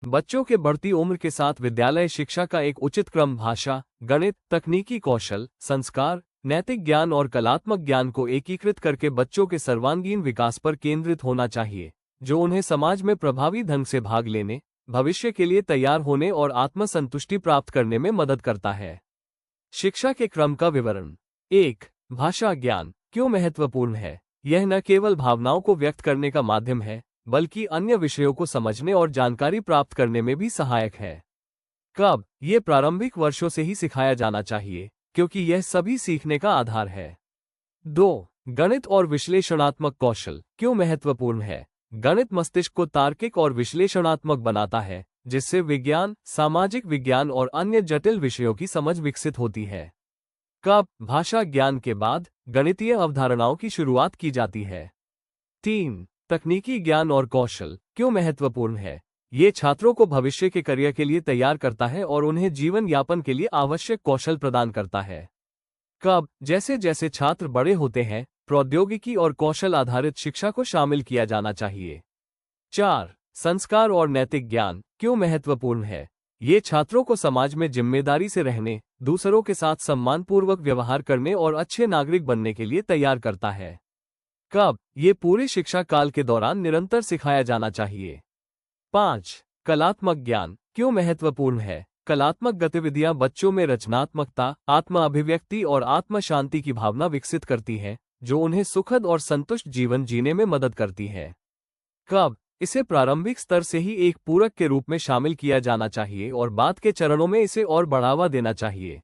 बच्चों के बढ़ती उम्र के साथ विद्यालय शिक्षा का एक उचित क्रम भाषा, गणित, तकनीकी कौशल, संस्कार, नैतिक ज्ञान और कलात्मक ज्ञान को एकीकृत करके बच्चों के सर्वांगीण विकास पर केंद्रित होना चाहिए, जो उन्हें समाज में प्रभावी ढंग से भाग लेने, भविष्य के लिए तैयार होने और आत्मसंतुष्टि प्राप्त करने में मदद करता है। शिक्षा के क्रम का विवरण। 1. भाषा ज्ञान क्यों महत्वपूर्ण है? यह न केवल भावनाओं को व्यक्त करने का माध्यम है, बल्कि अन्य विषयों को समझने और जानकारी प्राप्त करने में भी सहायक है। कब? ये प्रारंभिक वर्षों से ही सिखाया जाना चाहिए, क्योंकि यह सभी सीखने का आधार है। 2. गणित और विश्लेषणात्मक कौशल क्यों महत्वपूर्ण है? गणित मस्तिष्क को तार्किक और विश्लेषणात्मक बनाता है, जिससे विज्ञान, सामाजिक विज्ञान और अन्य जटिल विषयों की समझ विकसित होती है। कब? भाषा ज्ञान के बाद गणितीय अवधारणाओं की शुरुआत की जाती है। 3. तकनीकी ज्ञान और कौशल क्यों महत्वपूर्ण है? ये छात्रों को भविष्य के करियर के लिए तैयार करता है और उन्हें जीवन यापन के लिए आवश्यक कौशल प्रदान करता है। कब? जैसे जैसे छात्र बड़े होते हैं, प्रौद्योगिकी और कौशल आधारित शिक्षा को शामिल किया जाना चाहिए। 4. संस्कार और नैतिक ज्ञान क्यों महत्वपूर्ण है? ये छात्रों को समाज में जिम्मेदारी से रहने, दूसरों के साथ सम्मानपूर्वक व्यवहार करने और अच्छे नागरिक बनने के लिए तैयार करता है। कब? ये पूरे शिक्षा काल के दौरान निरंतर सिखाया जाना चाहिए। 5. कलात्मक ज्ञान क्यों महत्वपूर्ण है? कलात्मक गतिविधियां बच्चों में रचनात्मकता, आत्म अभिव्यक्ति और आत्म शांति की भावना विकसित करती हैं, जो उन्हें सुखद और संतुष्ट जीवन जीने में मदद करती है। कब? इसे प्रारंभिक स्तर से ही एक पूरक के रूप में शामिल किया जाना चाहिए और बाद के चरणों में इसे और बढ़ावा देना चाहिए,